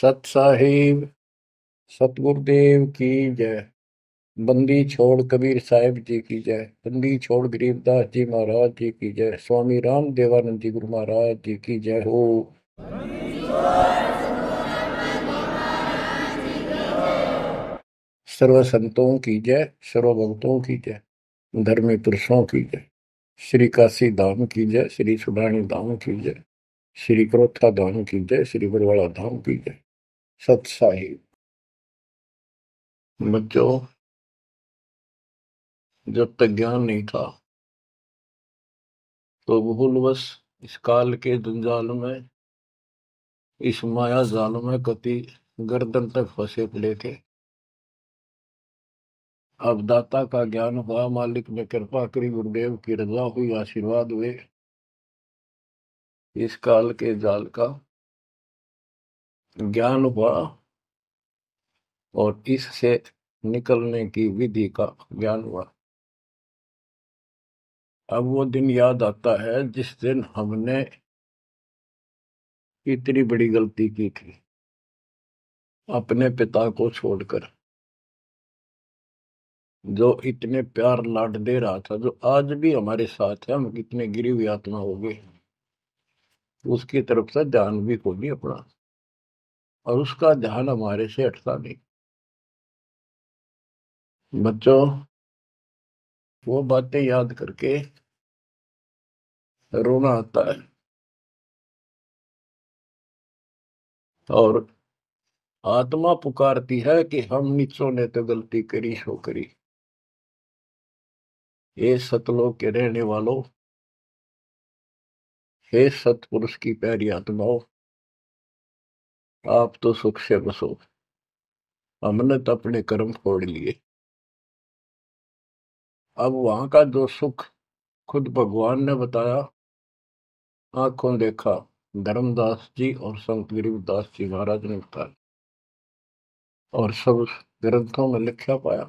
सत साहिब सतगुरुदेव की जय। बंदी छोड़ कबीर साहिब जी की जय। बंदी छोड़ गरीबदास जी महाराज जी की जय। स्वामी राम देवानंद जी गुरु महाराज जी की जय हो। सर्व संतों की जय, सर्व भक्तों की जय, धर्मी पुरुषों की जय। श्री काशी धाम की जय, श्री सुडानी धाम की जय, श्री क्रोथा धाम की जय, श्री बरवाड़ा धाम की जय। सत साहिब। बच्चों, जब तक ज्ञान नहीं था तो भूलवश इस काल के जंजाल में, इस माया जाल में कति गर्दन तक फंसे पड़े थे। अब दाता का ज्ञान हुआ, मालिक ने कृपा करी, गुरुदेव की रजा हुई, आशीर्वाद हुए। इस काल के जाल का ज्ञान हुआ और इससे निकलने की विधि का ज्ञान हुआ। अब वो दिन याद आता है जिस दिन हमने इतनी बड़ी गलती की थी, अपने पिता को छोड़कर, जो इतने प्यार लाड दे रहा था, जो आज भी हमारे साथ है। हम कितने गिरी हुई आत्मा हो गए, उसकी तरफ से ध्यान भी को नहीं अपना, और उसका ध्यान हमारे से हटता नहीं। बच्चों, वो बातें याद करके रोना आता है। और आत्मा पुकारती है कि हम नीचों ने तो गलती करी सो करी। हे सतलोक के रहने वालों, हे सतपुरुष की प्यारी आत्माओं, आप तो सुख से बसो। हमने तो अपने कर्म फोड़ लिए। अब वहां का जो सुख खुद भगवान ने बताया, आंखों देखा, धर्मदास जी और संत गरीबदास जी महाराज ने बताया, और सब ग्रंथों में लिखा पाया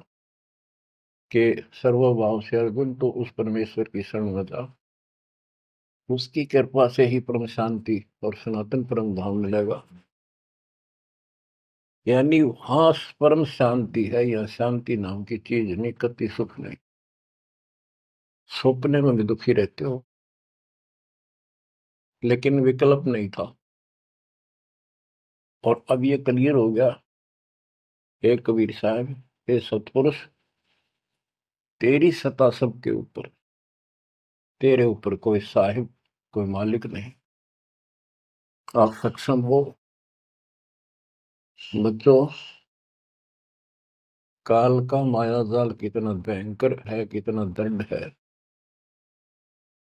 कि सर्वभाव से अर्जुन तो उस परमेश्वर की शरण में जा, उसकी कृपा से ही परम शांति और सनातन परम धाम मिलेगा। यानी वहां परम शांति है, या शांति नाम की चीज नहीं, कति सुख नहीं। सपने में भी दुखी रहते हो, लेकिन विकल्प नहीं था। और अब ये क्लियर हो गया। हे कबीर साहब, हे सतपुरुष, तेरी सत्ता सबके ऊपर, तेरे ऊपर कोई साहिब, कोई मालिक नहीं। आप सक्षम हो। बच्चों, काल का माया जाल कितना भयंकर है, कितना दंड है,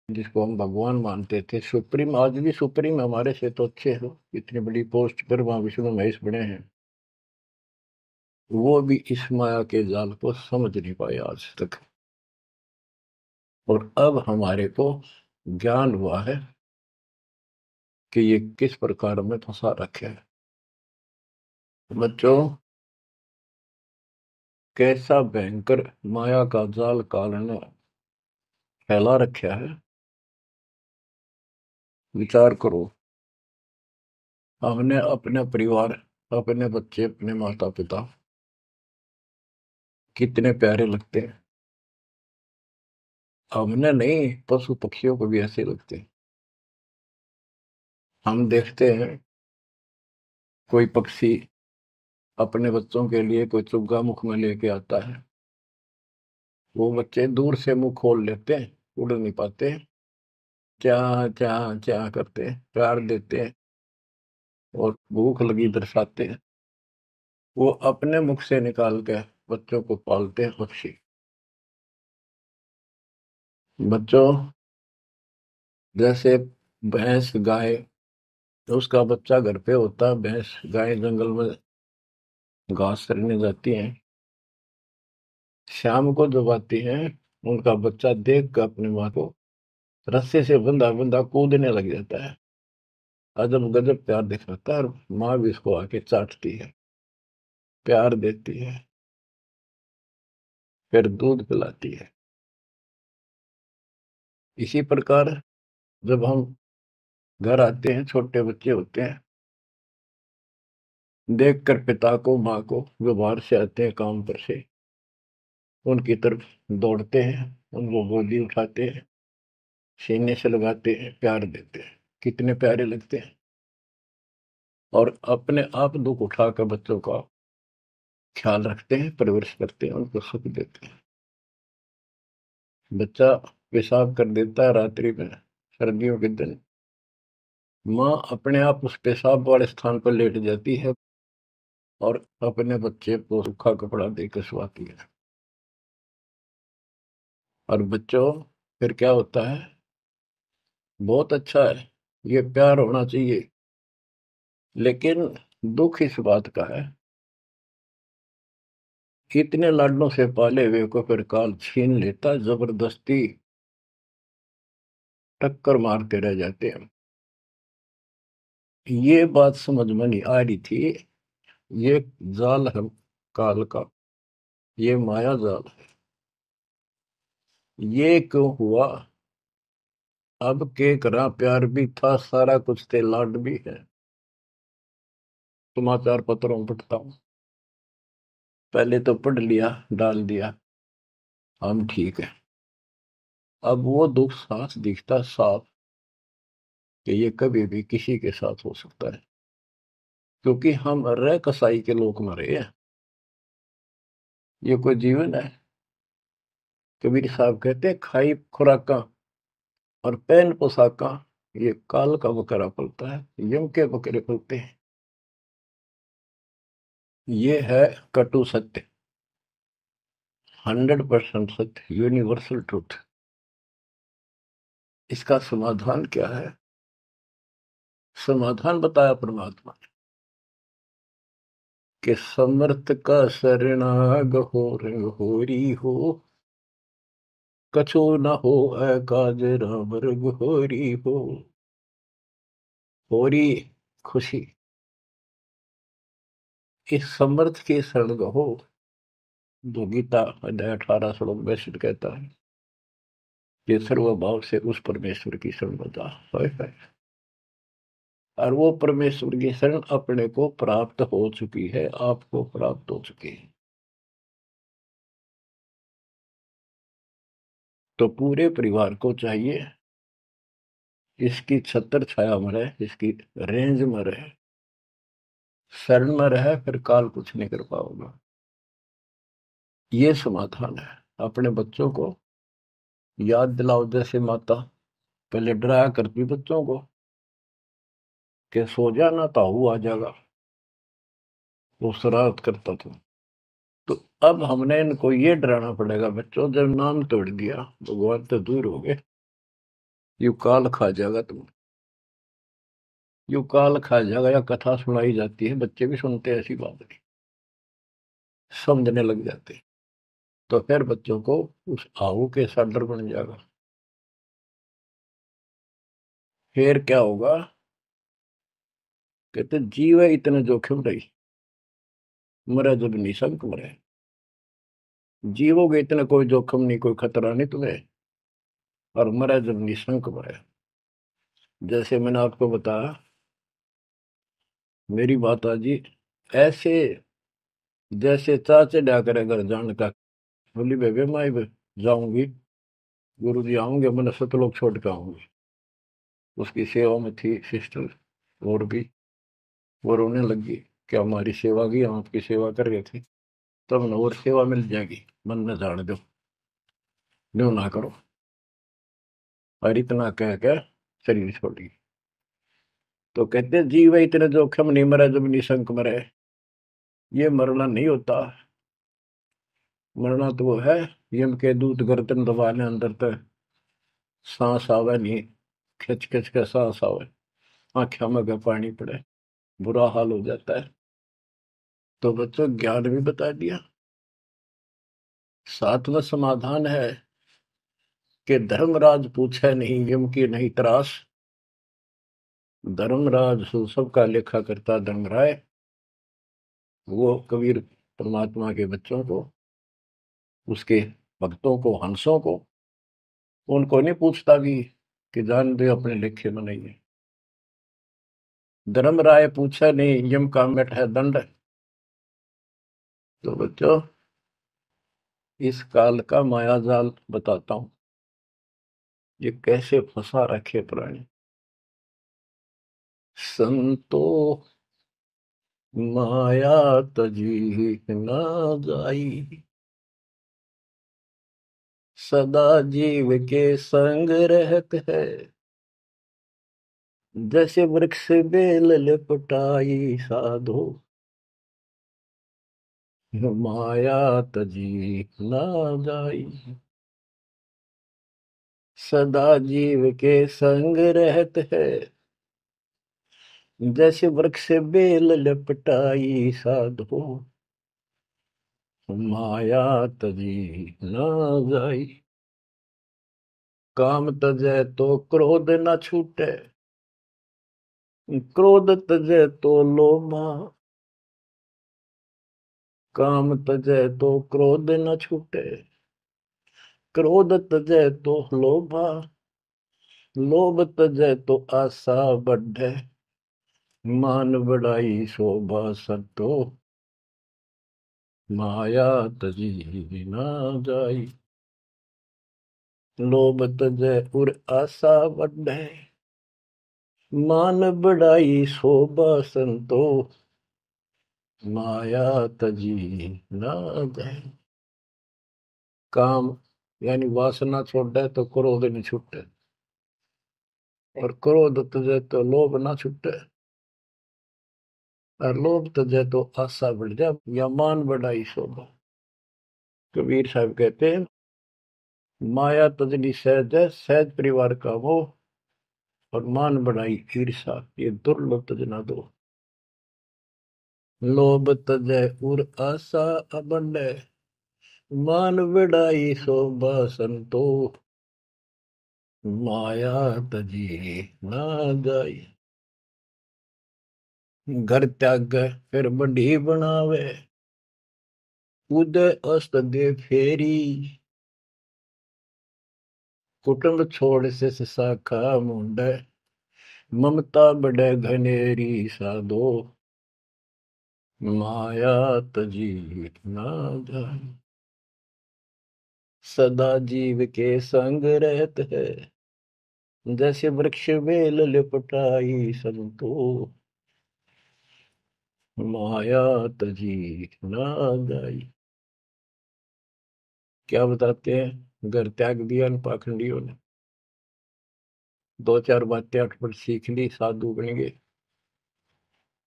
जिसको हम भगवान मानते थे, सुप्रीम, आज भी सुप्रीम हमारे से तो अच्छे हो, इतनी बड़ी पोस्ट पर वहां विष्णु महेश बने हैं, वो भी इस माया के जाल को समझ नहीं पाए आज तक। और अब हमारे को ज्ञान हुआ है कि ये किस प्रकार में फंसा रखे है। बच्चों, कैसा भयंकर माया का जाल काल ने फैला रखा है, विचार करो। हमने अपने परिवार, अपने बच्चे, अपने माता पिता कितने प्यारे लगते हैं। हमने नहीं, पशु पक्षियों को भी ऐसे लगते हैं। हम देखते हैं कोई पक्षी अपने बच्चों के लिए कोई चुग्गा मुख में लेके आता है, वो बच्चे दूर से मुंह खोल लेते हैं, उड़ नहीं पाते, क्या क्या क्या करते हैं, प्यार देते हैं और भूख लगी दर्शाते हैं। वो अपने मुख से निकाल के बच्चों को पालते हैं पक्षी। बच्चों, जैसे भैंस गाय, तो उसका बच्चा घर पे होता है, भैंस गाय जंगल में घास चरने जाती हैं, शाम को जब आती हैं, उनका बच्चा देख कर अपनी माँ को रस्से से बंधा बंधा कूदने लग जाता है। अजब गजब प्यार दिखाता है, और माँ भी इसको आके चाटती है, प्यार देती है, फिर दूध पिलाती है। इसी प्रकार जब हम घर आते हैं, छोटे बच्चे होते हैं, देखकर पिता को माँ को जो बाहर से आते हैं काम पर से, उनकी तरफ दौड़ते हैं, उनको गोदी उठाते हैं, सीने से लगाते हैं, प्यार देते हैं, कितने प्यारे लगते हैं। और अपने आप दुख उठाकर बच्चों का ख्याल रखते हैं, परवरिश करते हैं, उनको सुख देते हैं। बच्चा पेशाब कर देता है रात्रि में, सर्दियों के दिन, माँ अपने आप उस पेशाब वाले स्थान पर लेट जाती है और अपने बच्चे को सूखा कपड़ा देकर सुलाती है। और बच्चों, फिर क्या होता है? बहुत अच्छा है, ये प्यार होना चाहिए। लेकिन दुख इस बात का है, इतने लाडलों से पाले हुए को फिर काल छीन लेता, जबरदस्ती टक्कर मारते रह जाते हैं। ये बात समझ में नहीं आ रही थी। ये जाल है काल का, ये माया जाल है। ये क्यों हुआ? अब के करा, प्यार भी था, सारा कुछ थे, लाड भी है। समाचार पत्रों में पढ़ता हूँ, पहले तो पढ़ लिया, डाल दिया, हम ठीक है। अब वो दुख साफ दिखता साफ कि ये कभी भी किसी के साथ हो सकता है, क्योंकि हम रह कसाई के लोग मरे हैं। ये कोई जीवन है? कबीर साहब कहते हैं, खाई खुराका और पहन पोशाका, ये काल का बकरा पलता है, यम के बकरे पलते हैं। ये है कटु सत्य, 100% सत्य, यूनिवर्सल ट्रूथ। इसका समाधान क्या है? समाधान बताया परमात्मा ने कि समर्थ का शरणाग हो होरी हो, कछु न हो काज राम रघु होरी हो। होरी खुशी, इस समर्थ की शरण हो, जो गीता अध्याय 18 श्लोक 62 कहता है कि सर्वभाव से उस परमेश्वर की शरण में जा। और वो परमेश्वर की शरण अपने को प्राप्त हो चुकी है, आपको प्राप्त हो चुकी है। तो पूरे परिवार को चाहिए इसकी छत्र छाया में रहे, इसकी रेंज में रहे, शरण में रहे, फिर काल कुछ नहीं कर पाओगे। ये समाधान है। अपने बच्चों को याद दिलाओ, जैसे माता पहले डराया करती बच्चों को कि सो जाना, ताऊ आ जाएगा, वो शरारत करता था। तो अब हमने इनको ये डराना पड़ेगा, बच्चों जब नाम तोड़ दिया भगवान तो दूर हो गए, यू काल खा जाएगा तुम, यू काल खा जाएगा। या कथा सुनाई जाती है, बच्चे भी सुनते हैं, ऐसी बात नहीं, समझने लग जाते हैं। तो फिर बच्चों को उस आहू के साथ डर बन जाएगा। फिर क्या होगा? कहते जीव है इतने जोखिम रही, मरे जब निशंक मरे। जीवोगे इतना कोई जोखिम नहीं, कोई खतरा नहीं तुम्हें, और मरे जब निशंक मरे। जैसे मैंने आपको बताया, मेरी माता जी ऐसे जैसे चाचे डा करे घर जाने का, बोली बेबे मैं जाऊंगी, गुरु जी आऊंगे, मैंने सतलोक छोड़ के आऊंगी। उसकी सेवा में थी सिस्टर, और भी वो रोने लगी कि हमारी सेवा की, हम आपकी सेवा कर रहे थे, तब न और सेवा मिल जाएगी, मन में जाने दो, न्यू ना करो। और इतना कह के शरीर छोड़ी। तो कहते जीव है इतने जोखिम नहीं, मरे जब निशंक मरे। ये मरना नहीं होता, मरना तो वो है, यम के दूत गर्दन दबाने अंदर तक सांस आवे नहीं, खिंच खिंच के सांस आवे, आंखों में का पानी पड़े, बुरा हाल हो जाता है। तो बच्चों ज्ञान भी बता दिया। सातवां समाधान है कि धर्मराज पूछे नहीं, यम की नहीं त्रास। धर्मराज सबका लेखा करता धर्मराय, वो कबीर परमात्मा के बच्चों को, उसके भक्तों को, हंसों को, उनको नहीं पूछता भी कि जान दे अपने लेखे में नहीं है। धर्मराय पूछा नहीं, यम का मिट है दंड। तो बच्चों, इस काल का माया जाल बताता हूं, ये कैसे फंसा रखे प्राणी। संतो माया तजी ना जाई, सदा जीव के संग रहत है, जैसे वृक्ष बेल लिपटाई साधो, माया तजी ना जाई। सदा जीव के संग रहत है, जैसे वृक्ष बेल लिपटाई साधो, माया तजी ना जाई। काम तजै तो क्रोध न छूटे, क्रोध तजै तो लोभा। काम तजै तो क्रोध न छूटे, क्रोध तजै तो लोभा। लोभ तजै तो आशा बढ़े, मान बढ़ाई शोभा सतो, माया तजी ना जाई। लोभ तजै उर आशा बढ़े, मान बढ़ाई शोभा संतो, माया तजी ना जाए। काम यानी वासना छोड़े तो क्रोध नहीं छूटे, और क्रोध तजे तो लोभ ना छूटे, और लोभ तजे तो आशा बढ़ जाए या मान बढ़ाई शोभा। कबीर साहब कहते हैं, माया तजनी सहज है, सहज परिवार का वो, और मान बढ़ाई ईर्षा, ये दुर्लभ तजना दो। लोभ तजय उर आशा अबंडे, मान बढ़ाई शोभा संतो, माया तजी ना जाई। घर त्याग फिर बढ़ी बनावे, उदय अस्त दे फेरी। कुटुंब छोड़ से शाखा मुंडे, ममता बढ़े घनेरी साधो, माया तजी ना जाई। सदा जीव के संग रहत है, जैसे वृक्ष बेल लिपटाई संतो, माया तजी ना जाई। क्या बताते हैं, घर त्याग दिया इन पाखंडियों ने, दो चार बातें अटपट सीख ली, साधु बन गए।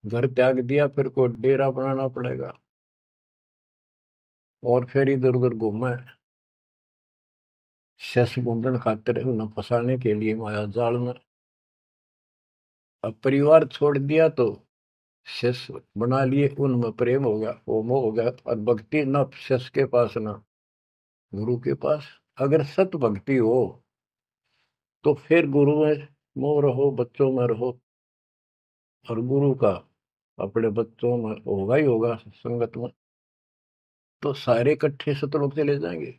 घर त्याग दिया, फिर को डेरा बनाना पड़ेगा, और फिर इधर उधर घूमे, शस मुंडन खातिर उन्हें फंसाने के लिए माया जाल में। अब परिवार छोड़ दिया तो शिष्य बना लिए, उनमें प्रेम हो गया, वो मोह हो गया, और भक्ति न शिष्य के पास ना गुरु के पास। अगर सत भक्ति हो तो फिर गुरु में मोह रहो, बच्चों में रहो, और गुरु का अपने बच्चों में होगा ही होगा, संगत में, तो सारे इकट्ठे सतलोक चले जाएंगे।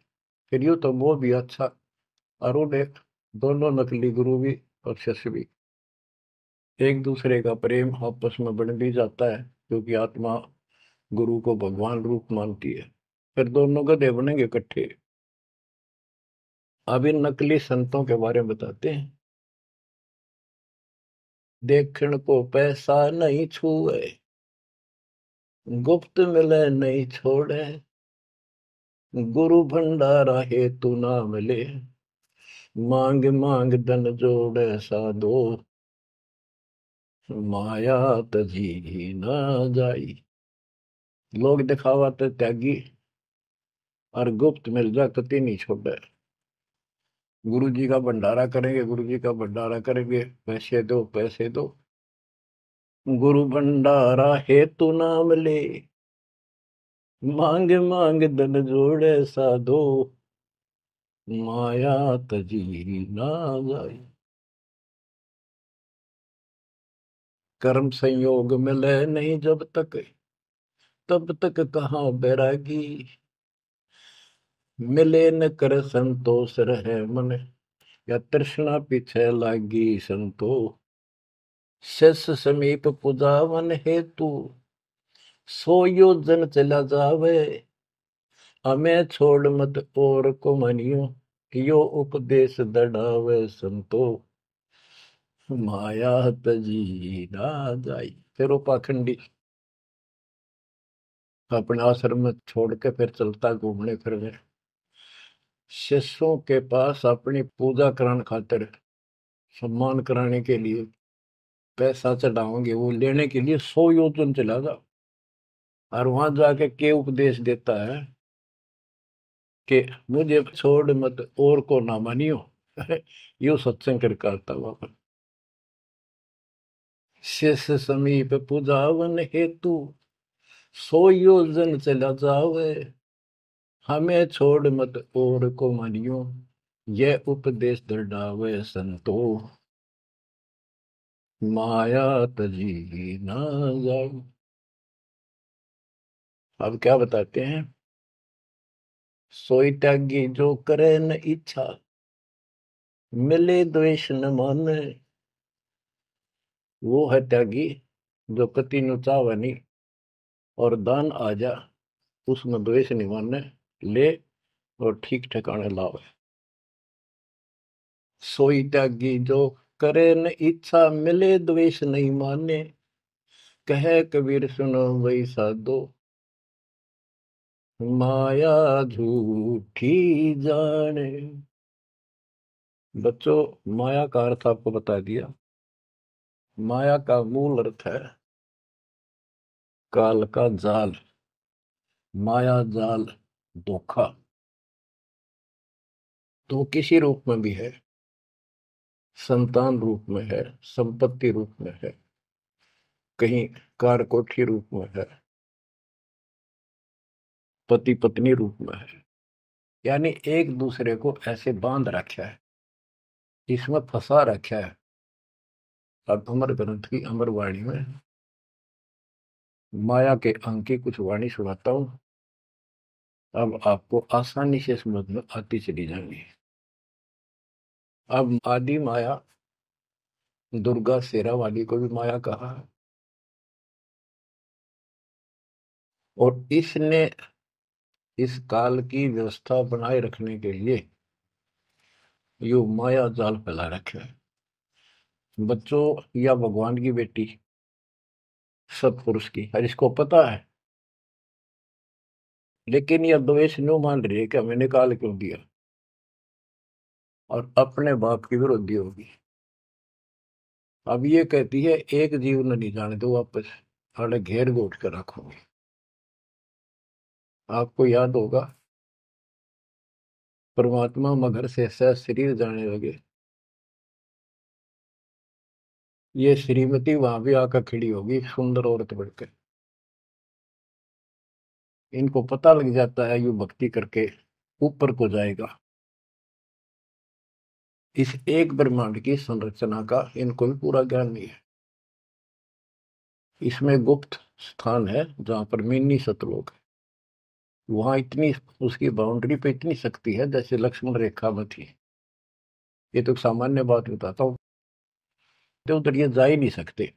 फिर यूं तो मोह भी अच्छा, और उन्हें दोनों नकली गुरु भी और शिष्य भी, एक दूसरे का प्रेम आपस में बढ़ भी जाता है, क्योंकि आत्मा गुरु को भगवान रूप मानती है। फिर दोनों गधे बनेंगे इकट्ठे। अब इन नकली संतों के बारे में बताते हैं। देखण को पैसा नहीं छुए, गुप्त मिले नहीं छोड़े, गुरु भंडारा हेतु ना मिले, मांग मांग धन जोड़े साधो, माया तजी ना जाई। लोग दिखावा तो त्यागी, और गुप्त मिल जा कति नहीं छोड़े। गुरु जी का भंडारा करेंगे, गुरु जी का भंडारा करेंगे, पैसे दो पैसे दो, गुरु भंडारा हेतु ना मिले, मांग मांग धन जोड़े साधो, माया तजी ना जाए। कर्म संयोग मिले नहीं जब तक, तब तक कहाँ बैरागी, मिले न कर संतोष रहे मन, या तृष्णा पीछे लागी संतो, शेष समीप पुजावन हेतु, सो योजन चला जावे। हमें छोड़ मत और को मनियो, यो उपदेश दढ़ावे संतो। माया तजी ना जाई। फिर वो पाखंडी अपने आश्रम में छोड़ के फिर चलता घूमने फिरने। शिष्यों के पास अपनी पूजा कराने खातिर, सम्मान कराने के लिए पैसा चढ़ाओगे, वो लेने के लिए 100 योजन चला जा। और वहां जाके के उपदेश देता है कि मुझे छोड़ मत और को ना मानियो। यो सत्संग कर करता वहां। शिष्य समीप पूजावन हेतु, 100 योजन चला जावे। हमें छोड़ मत और को मानियो, यह उपदेश दृढ़ावे संतो। माया तजी ना जाओ। अब क्या बताते हैं? सोई त्यागी जो करे न इच्छा, मिले द्वेष न माने। वो है त्यागी जो कति नु चावे नहीं, और दान आ जा उसमें द्वेष नहीं माने, ले और ठीक ठिकाने लावे। सोई त्यागी जो करे न इच्छा, मिले द्वेष नहीं माने। कहे कबीर सुनो वही साधो, माया झूठी जाने। बच्चों, माया का अर्थ आपको बता दिया। माया का मूल अर्थ है काल का जाल, माया जाल, धोखा। तो किसी रूप में भी है, संतान रूप में है, संपत्ति रूप में है, कहीं कार कोठी रूप में है, पति पत्नी रूप में है। यानी एक दूसरे को ऐसे बांध रखा है, इसमें फंसा रखा है। अब अमर ग्रंथ की अमर वाणी में माया के अंक की कुछ वाणी सुनाता हूं। अब आपको आसानी से समझ में आती चली जाएंगी। अब आदि माया, दुर्गा शेरा वाली को भी माया कहा है। और इसने इस काल की व्यवस्था बनाए रखने के लिए यो माया जाल फैला रखे है। बच्चों, या भगवान की बेटी सतपुरुष की, और इसको पता है, लेकिन यह द्वेष न्यू मान रही है कि हमें निकाल क्यों दिया, और अपने बाप की विरोधी होगी। अब ये कहती है एक जीव न नहीं जाने दो वापस, अरे घेर घोट कर रखोगे। आपको याद होगा, परमात्मा मगर से सह शरीर जाने लगे। ये श्रीमती वहां भी आकर खड़ी होगी, सुंदर औरत बढ़कर। इनको पता लग जाता है यू भक्ति करके ऊपर को जाएगा। इस एक ब्रह्मांड की संरचना का इनको भी पूरा ज्ञान नहीं है। इसमें गुप्त स्थान है जहां पर मिनी सतलोक है। वहां इतनी, उसकी बाउंड्री पे इतनी शक्ति है जैसे लक्ष्मण रेखा में थी। ये तो सामान्य बात बताता हूँ, तो उधर ये जा ही नहीं सकते।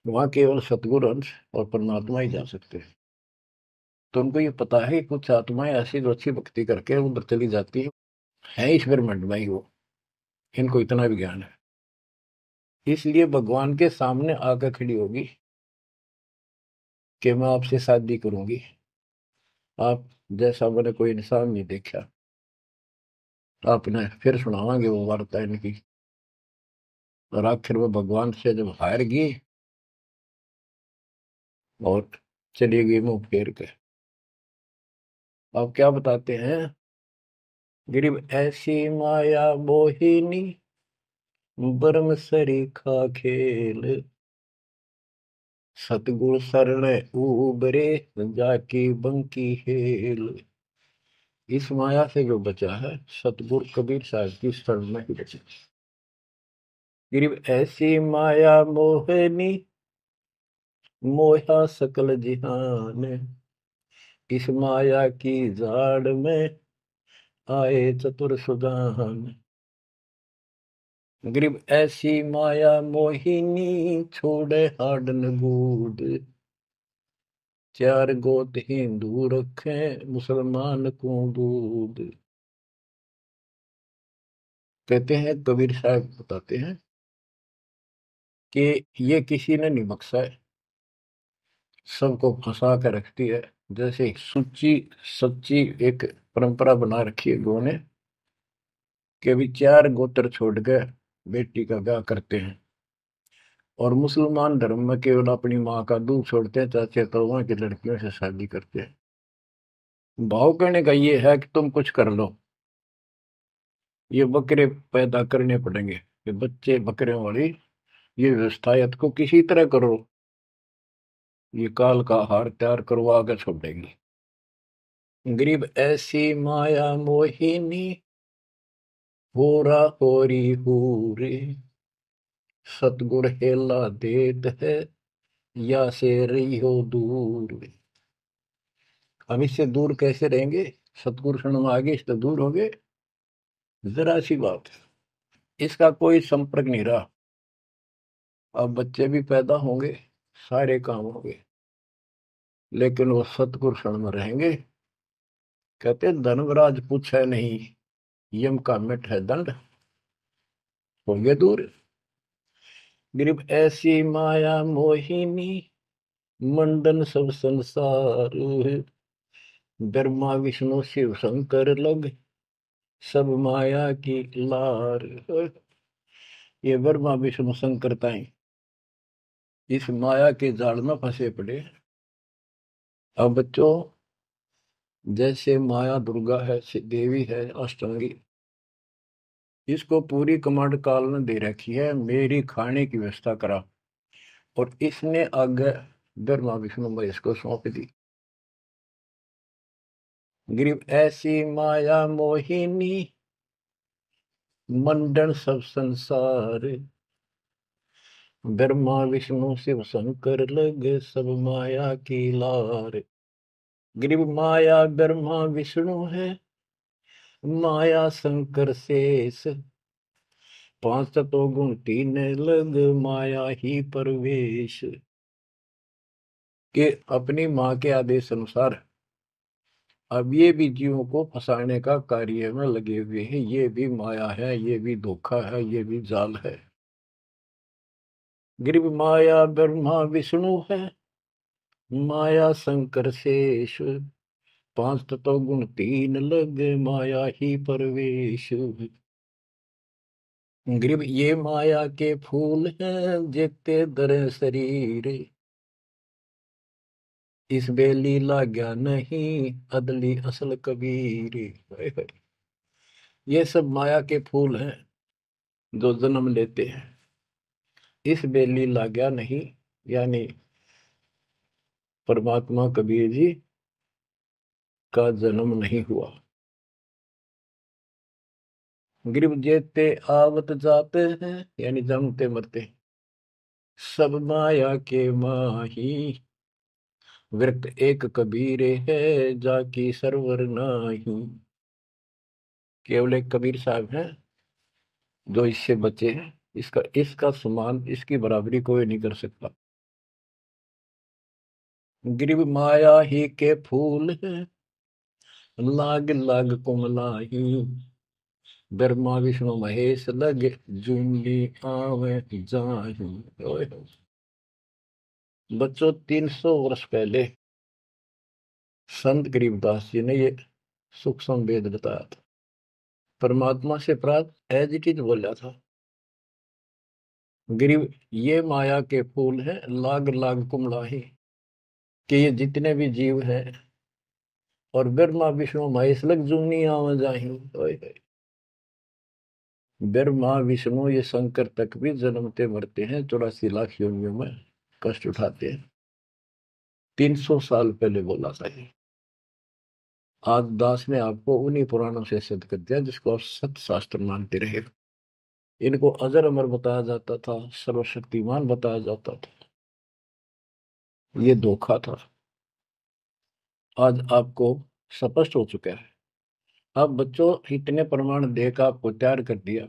वहां केवल सतगुरु अंश और परमात्मा ही जा सकते हैं। तो उनको ये पता है कि कुछ आत्माएं ऐसी जो अच्छी भक्ति करके उधर चली जाती है इस ब्रह्मांड में ही वो। इनको इतना भी ज्ञान है। इसलिए भगवान के सामने आकर खड़ी होगी कि मैं आपसे शादी करूंगी, आप जैसा मैंने कोई इंसान नहीं देखा। आपने फिर सुनावांगे वो वार्ता इनकी। और आखिर में भगवान से जब हार गई और चली गई मुंह फेर के। अब क्या बताते हैं? गरीब ऐसी माया मोहिनी, बरम सरीखा खेल। सतगुर शरण उबरे, जाकी बंकी हेल। इस माया से जो बचा है, सतगुरु कबीर साहब की शरण में ही बचा। गरीब ऐसी माया मोहनी, मोहा सकल जिहान। इस माया की जाड़ में आए चतुर सुजान। गरीब ऐसी माया मोहिनी छोड़े हाडन बूढ़, चार गोत हिंदू रखे मुसलमान को दूध। कहते हैं, कबीर साहब बताते हैं कि ये किसी ने नहीं बख्शा है, सबको फंसा कर रखती है। जैसे सुच्ची सच्ची एक परंपरा बना रखी है गो ने, कि भी चार गोत्र छोड़ कर बेटी का ब्याह करते हैं, और मुसलमान धर्म में केवल अपनी माँ का दूध छोड़ते हैं, चाचे तो की लड़कियों से शादी करते हैं। भाव कहने का ये है कि तुम कुछ कर लो, ये बकरे पैदा करने पड़ेंगे, ये बच्चे बकरे वाली ये व्यवस्था को किसी तरह करो, ये काल का हार तैयार करवा के छोड़ेगी। गरीब ऐसी माया मोहिनी होरा होरी हूरे, सतगुर हेला देत है या से रही हो दूर। हम इससे दूर कैसे रहेंगे? सतगुरु शरण में आगे इससे दूर हो गए, जरा सी बात है, इसका कोई संपर्क नहीं रहा। अब बच्चे भी पैदा होंगे, सारे काम होंगे, लेकिन वो सतगुरु शरण में रहेंगे। कहते धर्मराज पूछे नहीं, यम का मिट है दंड, होंगे दूर। गरीब ऐसी माया मोहिनी मंडन सब संसार, ब्रह्मा विष्णु शिव शंकर लग सब माया की लार। ये ब्रह्मा विष्णु शंकर ताई इस माया के जाल में फंसे पड़े। अब बच्चों, जैसे माया दुर्गा है, देवी है अष्टांगी, इसको पूरी कमांड काल ने दे रखी है, मेरी खाने की व्यवस्था करा, और इसने आगे ब्रह्मा विष्णु महेश को सौंप दी। गरीब ऐसी माया मोहिनी मंडन सब संसार, ब्रह्मा विष्णु शिव शंकर लगे सब माया की लार। गरीब माया ब्रह्मा विष्णु है, माया शंकर शेष, पांच तत्व गुण तीन लग माया ही परवेश। के अपनी माँ के आदेश अनुसार अब ये भी जीवों को फंसाने का कार्य में लगे हुए हैं। ये भी माया है, ये भी धोखा है, ये भी जाल है। गरीब माया ब्रह्मा विष्णु है, माया शंकर शेष, पांच तत्व गुण तीन लग माया ही परवेश। गरीब ये माया के फूल हैं जेते दर शरीर, इस बेली लाग्या नहीं अदली असल कबीर। ये सब माया के फूल हैं जो जन्म लेते हैं, इस बेली लाग्या नहीं, यानी परमात्मा कबीर जी का जन्म नहीं हुआ। गरीब जेते आवत जाते हैं, यानी जन्मते मरते, सब माया के माही, वृत एक कबीर है जाकी सरवर नाही। केवल एक कबीर साहब हैं जो इससे बचे हैं, इसका इसका समान, इसकी बराबरी कोई नहीं कर सकता। गरीब माया ही के फूल है, लाग लाग कुमलाही, ब्रह्मा विष्णु महेश लग जूंगी आवे जाही। बच्चों, 300 वर्ष पहले संत गरीबदास जी ने ये सूक्ष्म वेद बताया था, परमात्मा से प्राप्त एज इट इज बोला था। गरीब ये माया के फूल हैं, लाग लाग कुमलाही, कि ये जितने भी जीव हैं, और ब्रह्मा विष्णु महेश लग जूनी आवे जाही। ब्रह्मा विष्णु ये शंकर तक भी जन्मते मरते हैं, 84 लाख योनियों में कष्ट उठाते हैं। 300 साल पहले बोला था ये। आज दास ने आपको उन्हीं पुराणों से सिद्ध कर दिया जिसको आप सत्य शास्त्र मानते रहे। इनको अजर अमर बताया जाता था, सर्वशक्तिमान बताया जाता था, ये धोखा था। आज आपको स्पष्ट हो चुका है। अब बच्चों, इतने प्रमाण देकर आपको तैयार कर दिया,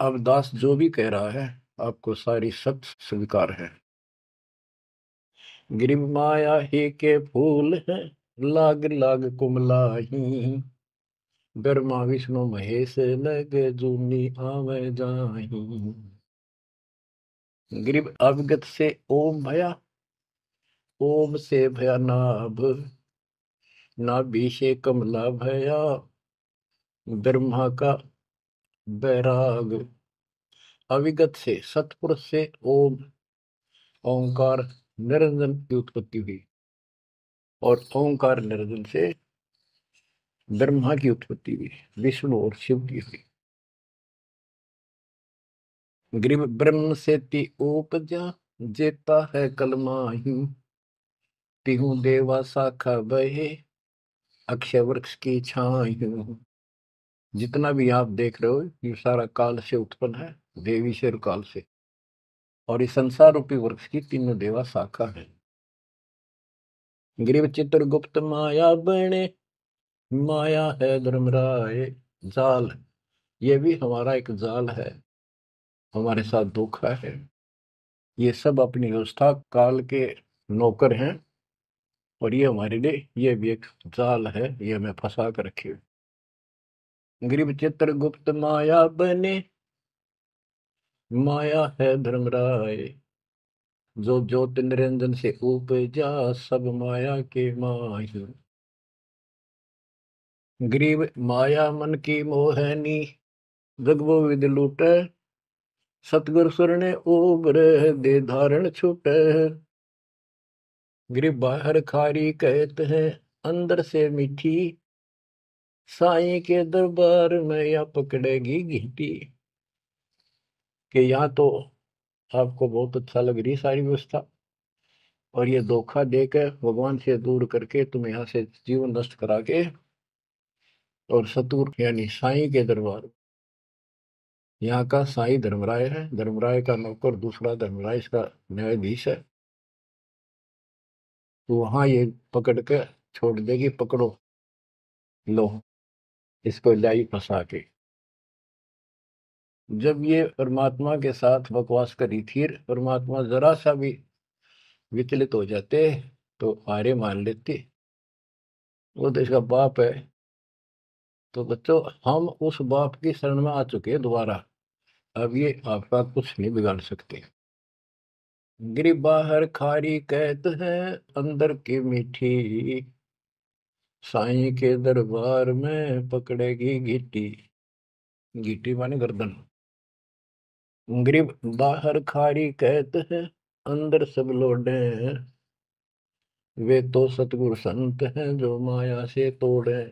अब दास जो भी कह रहा है आपको सारी सत्य स्वीकार है। गिरिम माया ही के फूल है, लाग लाग कुमलाही, ब्रह्मा विष्णु महेश लगे जूनी आवे जाही। गिरिम अवगत से ओम भया, ओम से भया नाभ, नाभि से कमला भया, ब्रह्मा का बैराग। अविगत से सतपुरुष से ओम ओंकार निरंजन की उत्पत्ति हुई, और ओंकार निरंजन से ब्रह्मा की उत्पत्ति हुई, विष्णु और शिव की हुई। ग्रीव ब्रह्म से ति उपजा, जेता है कलमाही, तिहु देवा शाखा बहे, अक्षय वृक्ष की छाई। जितना भी आप देख रहे हो ये सारा काल से उत्पन्न है, देवी से और काल से, और इस संसार रूपी वृक्ष की तीनों देवा शाखा है। ग्रीव चित्रगुप्त माया बने, माया है धर्मराय जाल, ये भी हमारा एक जाल है, हमारे साथ धोखा है। ये सब अपनी व्यवस्था काल के नौकर हैं, और ये हमारे लिए ये भी एक जाल है, ये हमें फंसा कर रखे। ग्रीव चित्रगुप्त माया बने, माया है धर्मराय, जो ज्योत निरंजन से उपजा, सब माया के माही। ग्रीव माया मन की मोहनी, जग वो विद लूटे, सतगुर सुरने उबर दे धारण छूटे। ग्रीव बाहर खारी कहते हैं, अंदर से मीठी, साईं के दरबार में या पकड़ेगी घीटी। कि यहाँ तो आपको बहुत अच्छा लग रही सारी व्यवस्था, और ये धोखा देकर भगवान से दूर करके तुम यहाँ से जीवन नष्ट करा के, और सतगुरु यानी साईं के दरबार, यहाँ का साईं धर्मराय है, धर्मराय का नौकर दूसरा धर्मराय इसका न्यायाधीश है, तो वहां ये पकड़ के छोड़ देगी, पकड़ो लो इसको लाई फंसा के। जब ये परमात्मा के साथ बकवास करी थी, परमात्मा जरा सा भी विचलित हो जाते तो हारे मान लेते, वो तो इसका बाप है। तो बच्चों हम उस बाप की शरण में आ चुके हैं दोबारा, अब ये आपका कुछ नहीं बिगाड़ सकते। गिरी बाहर खारी कहते हैं, अंदर की मीठी, साईं के दरबार में पकड़ेगी गीटी। गीटी माने गर्दन। ग्रीब बाहर खारी कहते हैं, अंदर सब लोडे हैं, वे तो सतगुरु संत हैं जो माया से तोड़े।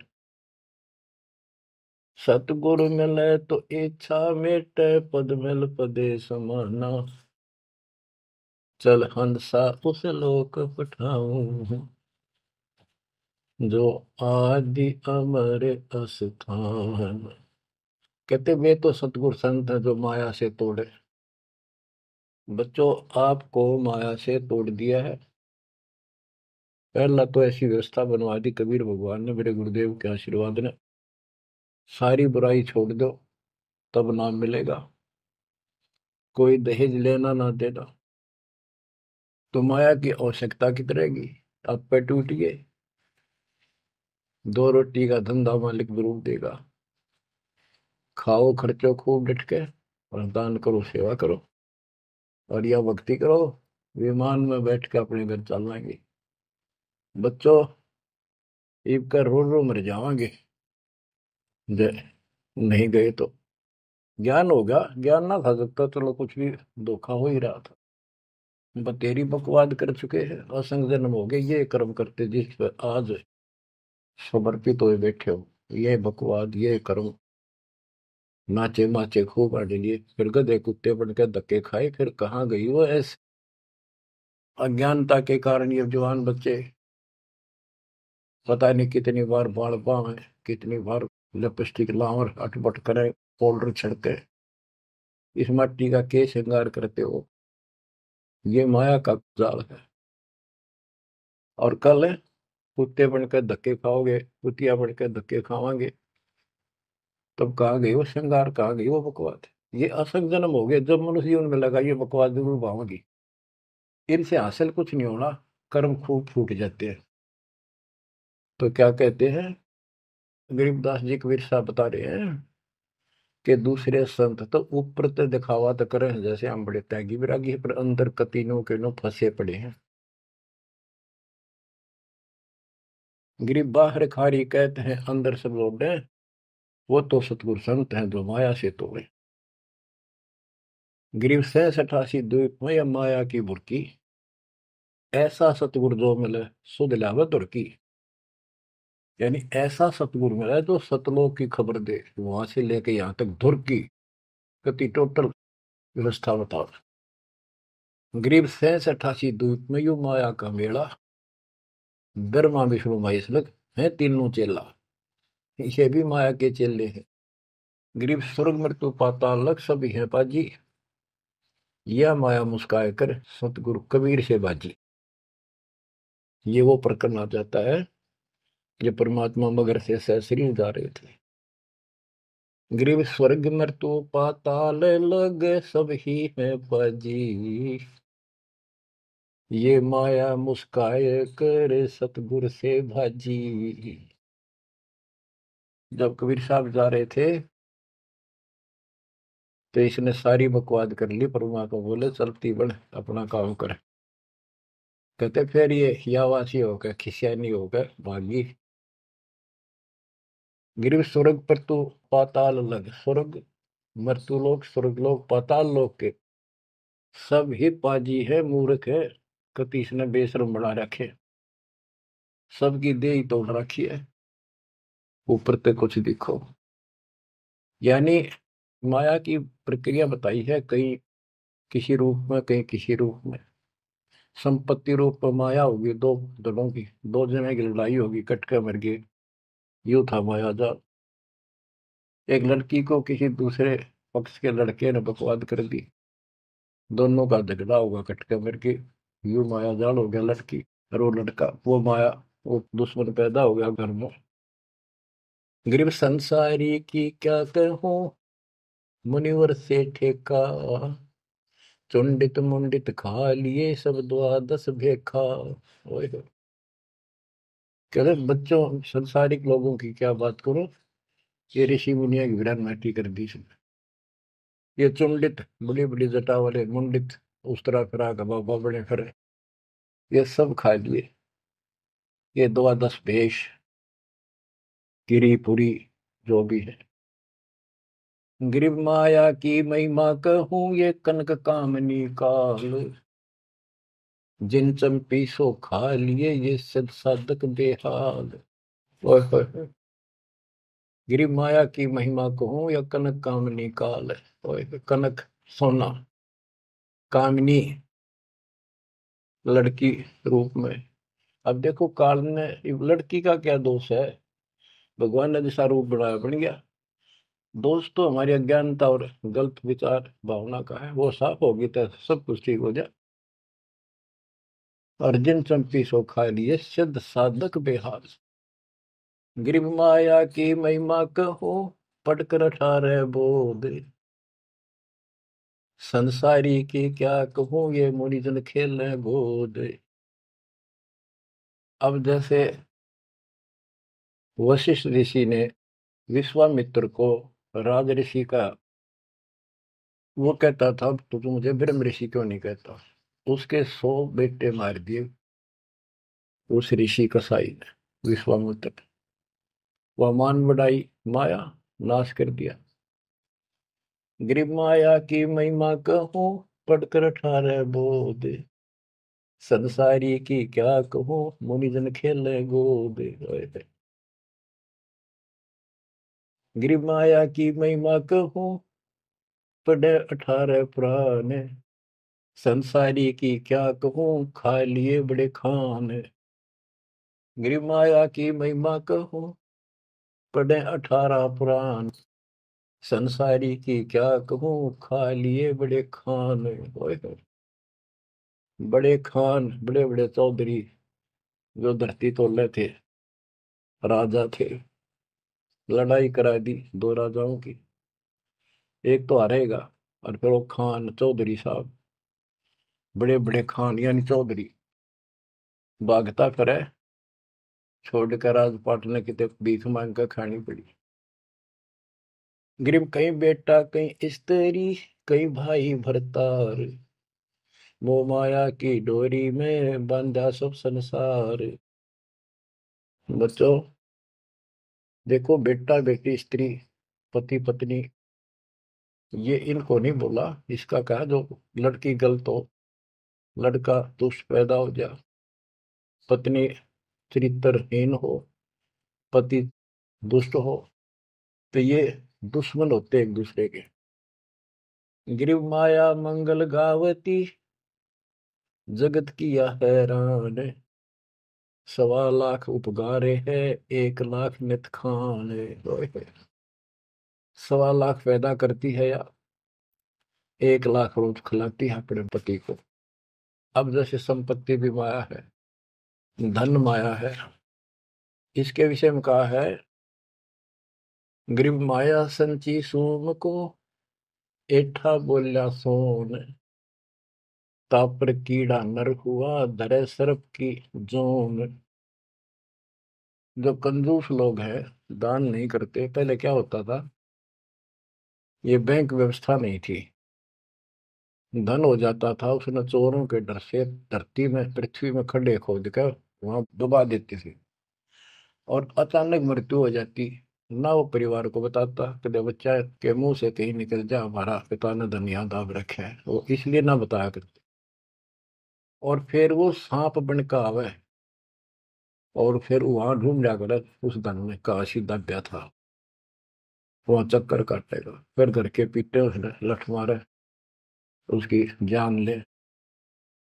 सतगुरु मिले तो इच्छा मेटे, पद मिल पदे समाना, चल हंसा उस लोक पठाऊं, जो आदि अमर अस्थान। कहते वे तो सतगुरु संत हैं जो माया से तोड़े। बच्चों आपको माया से तोड़ दिया है। पहला तो ऐसी व्यवस्था बनवा दी कबीर भगवान ने, मेरे गुरुदेव के आशीर्वाद ने, सारी बुराई छोड़ दो तब नाम मिलेगा, कोई दहेज लेना ना देना, तो माया की आवश्यकता कितनी रहेगी। आप पे टूटिए, दो रोटी का धंधा मालिक जरूर देगा, खाओ खर्चो खूब डट के, और दान करो सेवा करो, और यह भक्ति करो, विमान में बैठ के अपने घर चल जाएंगे। बच्चों ईब का रो रो मर जावांगे नहीं गए तो। ज्ञान होगा, ज्ञान ना था सकता, चलो कुछ भी धोखा हो ही रहा था, बतेरी बकवाद कर चुके हैं, असंग जन्म हो गए, ये कर्म करते जिस पर आज समर्पित हुए बैठे हो, ये बकवाद ये कर्म, नाचे माचे खूब आने लिए, फिर गधे कुत्ते बन के धक्के खाए, फिर कहाँ गई वो ऐसे। अज्ञानता के कारण ये जवान बच्चे पता नहीं कितनी बार बाल पावे, कितनी बार लिपस्टिक लावर अटपट करे, पाउडर छिड़के, इस मट्टी का के श्रृंगार करते हो, ये माया का जाल है। और कल कुत्ते बनकर धक्के खाओगे, कुतिया बनकर धक्के खावांगे, तब कहाँ गई वो श्रृंगार, कहाँ गई वो बकवाद। ये असंग जन्म हो गए। जब मनुष्य जीवन में लगा ये बकवास जरूर पाऊंगी, इनसे हासिल कुछ नहीं होना, कर्म खूब फूट जाते हैं। तो क्या कहते हैं, गरीबदास जी कबीर साहब बता रहे हैं कि दूसरे संत तो ऊपर तो दिखावा तो करें जैसे हम बड़े त्यागी विरागी हैं, पर अंदर कतीनों के नो फंसे पड़े हैं। गरीब बाहर खारी कहते हैं अंदर सब लौटे, वो तो सतगुरु संत हैं जो माया से तोड़े। गरीब 67 द्वीप में या माया की बुरकी, ऐसा सतगुरु जो मिले सुध लावे तुर्की। यानी ऐसा सतगुरु मिला जो सतलोक की खबर दे, वहां से लेके यहाँ तक धुर की गति टोटल व्यवस्था बताओ। गरीब 67 द्वीप में यू माया का मेला, ब्रह्मा विष्णु महेश लग है तीनों चेला, ये भी माया के चेले हैं। गरीब स्वर्ग मृत्यु पाताल लग सभी है पाजी, यह माया मुस्काए कर सतगुरु कबीर से बाजी। ये वो प्रकरण आ जाता है जब परमात्मा मगर से सहसरी जा रहे थे। गरीब स्वर्ग मृत्यु पाताल लग सब ही है बाजी, ये माया मुस्काए कर सतगुरु से भाजी। जब कबीर साहब जा रहे थे तो इसने सारी बकवाद कर ली, परमात्मा को बोले चलती बढ़ अपना काम कर। कहते फिर ये हियावासी होकर खिसियानी होकर भागी। गिर स्वर्ग पर तू पाताल लग, स्वर्ग मर्तुलोक स्वर्गलोक पाताल लोक के सब ही पाजी है मूर्ख है, कति इसने बेशरम बना रखे, सबकी दे ही तोड़ रखी है, ऊपर तक कुछ दिखो। यानी माया की प्रक्रिया बताई है, कहीं किसी रूप में कहीं किसी रूप में। संपत्ति रूप में माया होगी, दो दलों की, दो जने की लड़ाई होगी, कट के मर गए, यूं था माया जाल। एक लड़की को किसी दूसरे पक्ष के लड़के ने बकवाद कर दी, दोनों का झगड़ा होगा, कट के मर गए, यूं माया जाल हो गया लड़की और वो लड़का, वो माया, वो दुश्मन पैदा हो गया घर में। गरीब संसारी की क्या कहूं, मुनिवर से ठेका, चुंडित मुंडित खा लिए सब द्वादश भेखा। ओए होए। कह रहे बच्चों संसारिक लोगों की क्या बात करो, ये ऋषि मुनिया की विरान माटी कर दी इसने। ये चुंडित बड़ी बड़ी जटा वाले मुंडित उस तरह फिरा का बाबा बड़े फिरे, ये सब खा लिए, ये द्वादश भेष गिरी पुरी जो भी है। गिरिव माया की महिमा कहूं ये कनक कामनी काल, जिन चंपी सो खा लिए ये सिद्ध साधक बेहाल। ओए होए होए। गिरिव माया की महिमा कहूं या कनक कामनी काल, ओए होए, कनक सोना, कामनी लड़की रूप में। अब देखो काल ने, लड़की का क्या दोष है, भगवान ने जैसा रूप बनाया बन गया। दोष तो हमारी अज्ञानता और गलत विचार भावना का है, वो साफ होगी तो सब कुछ ठीक हो जाए। अर्जुन चंपी सो खा लिए सिद्ध साधक बेहाल, गिरिव माया की महिमा कहो पढ़कर 18 बोध, संसारी की क्या कहूं ये मुनिजन खेल गोद। अब जैसे वशिष्ठ ऋषि ने विश्वामित्र को राज ऋषि का, वो कहता था तो तू मुझे ब्रह्म ऋषि क्यों नहीं कहता, उसके 100 बेटे मार दिए उस ऋषि कसाई ने विश्वामित्र। वह मान बढ़ाई माया, नाश कर दिया। गिरिव माया की महिमा कहूं पढ़कर 18 बोध, संसारी की क्या कहूं मुनिजन खेले गोद। गिरिव माया की महिमा कहूं पढ़े 18 पुराण, संसारी की क्या कहूं खा लिए बड़े खान। गिरिव माया की महिमा कहूं पढ़े 18 पुराण, संसारी की क्या कहूं खा लिए बड़े खान। ओए होए। बड़े खान, बड़े बड़े चौधरी जो धरती तोड़े थे, राजा थे, लड़ाई करा दी दो राजाओं की, एक तो हारेगा, और फिर वो खान चौधरी साहब, बड़े बड़े खान यानी चौधरी, भागता करे, छोड़कर राजपाट ने कितने भीख मांग कर खानी पड़ी। गरीब कहीं बेटा कहीं स्त्री, कहीं भाई भरतार, वो माया की डोरी में बांधा सब संसार। बच्चों देखो, बेटा बेटी स्त्री पति पत्नी, ये इनको नहीं बोला। इसका कहा जो लड़की गलत हो, लड़का दुष्ट पैदा हो जा, पत्नी चरित्रहीन हो, पति दुष्ट हो, तो ये दुश्मन होते एक दूसरे के। गिरिव माया मंगल गावती, जगत किया हैरान, 1.25 लाख उपगारे है, 1 लाख नित खान। 1.25 लाख पैदा करती है या 1 लाख रोज खिलाती है अपने पति को। अब जैसे संपत्ति भी माया है, धन माया है, इसके विषय में कहा है, ग्रीव माया संची सोम को, एठा बोल्या सोन, तापर कीड़ा नर हुआ, धरे सर्प की जोन। जो कंजूस लोग हैं, दान नहीं करते, पहले क्या होता था, ये बैंक व्यवस्था नहीं थी, धन हो जाता था उसने चोरों के डर से धरती में पृथ्वी में खड्डे खोद कर वहां डुबा देती थी, और अचानक मृत्यु हो जाती, ना वो परिवार को बताता, कदे बच्चा के मुंह से कहीं निकल जा हमारा पिता ने धन यहाँ दाब रखे है, वो इसलिए ना बताया करते। और फिर वो सांप बन का आवे, और फिर वहां ढूंढ जाकर उस धन में काशी दब्या था, वहां चक्कर काटेगा, फिर घर के पीटे उसने लठ मारे, उसकी जान ले।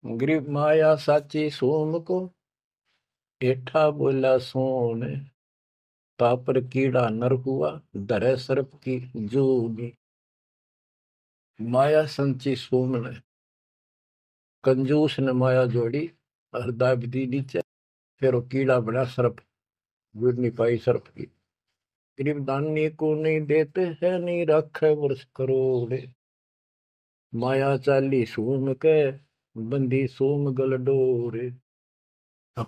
ग्रीब माया साची सोम को, एठा बोला सोन, तापर कीड़ा नर हुआ, धरे सर्प की जूनी। माया संची सोम ने, कंजूस ने माया जोड़ी, हृदय दी नीचे, फिर वो कीड़ा बना सर्प, जुड़ नहीं पाई सर्प की। गरीब दानी को नहीं देते है, नहीं रखे वर्ष करोड़, माया चाली सोम के, बंदी सोम गल डोरे।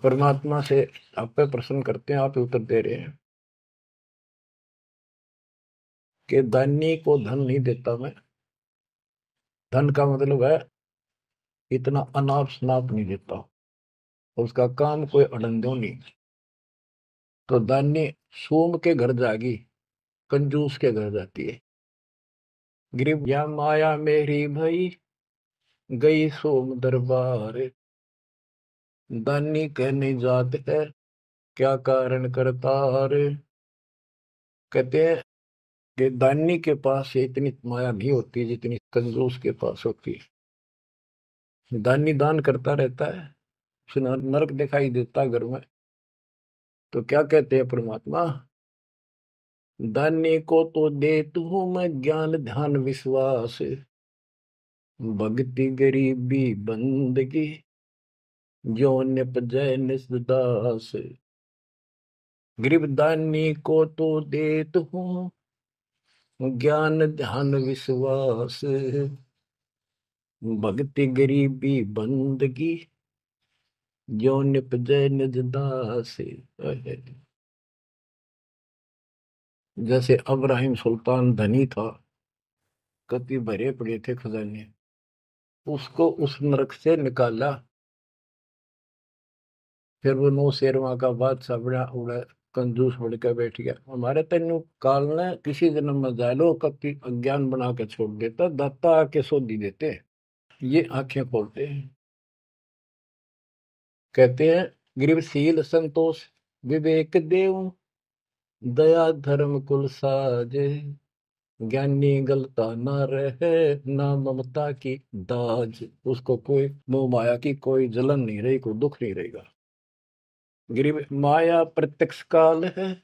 परमात्मा से आप पे प्रश्न करते हैं, आप उत्तर दे रहे हैं कि दानी को धन नहीं देता मैं, धन का मतलब है इतना अनाप शनाप नहीं देता, उसका काम कोई अड़ंदो नहीं। तो दानी सोम के घर जागी, कंजूस के घर जाती है। गिरिव या माया मेरी भई, गई सोम दरबार, दानी कहने जात है, क्या कारण करतार। कहते हैं कि दानी के पास इतनी माया नहीं होती जितनी कंजूस के पास होती है। दानी दान करता रहता है, उसे नरक दिखाई देता घर में, तो क्या कहते हैं परमात्मा, दानी को तो देत हूं मैं ज्ञान ध्यान विश्वास, भक्ति गरीबी बंदगी, जो निपजय निसदास। गरीब दानी को तो देत हूं ज्ञान ध्यान विश्वास, भक्ति गरीबी बंदगी, जो निपजय निज दास। जैसे अब्राहिम सुल्तान धनी था, कति भरे पड़े थे खजाने, उसको उस नरक से निकाला, फिर वो नौ शेरवा का बादशाह बड़ा उड़ा, कंजूस बन के बैठ गया। हमारे तेन काल ने किसी जन्म में जालो कति अज्ञान बना के छोड़ देता, दाता आके सोधी देते, ये आंखें खोलते हैं। कहते हैं गरीबशील संतोष विवेक देव, दया धर्म कुल साजे, ज्ञानी गलता ना रहे, ना ममता की दाज। उसको कोई मोह माया की कोई जलन नहीं रही, कोई दुख नहीं रहेगा। गरीब माया प्रत्यक्ष काल है,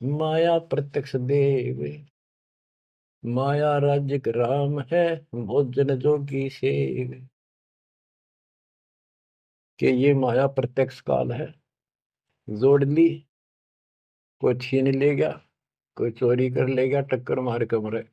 माया प्रत्यक्ष देव, माया राज्य राम है, भोजन जोगी सेव। कि ये माया प्रत्यक्ष काल है, जोड़ ली, कोई छीन ले गया, कोई चोरी कर ले गया, टक्कर मार के मरे,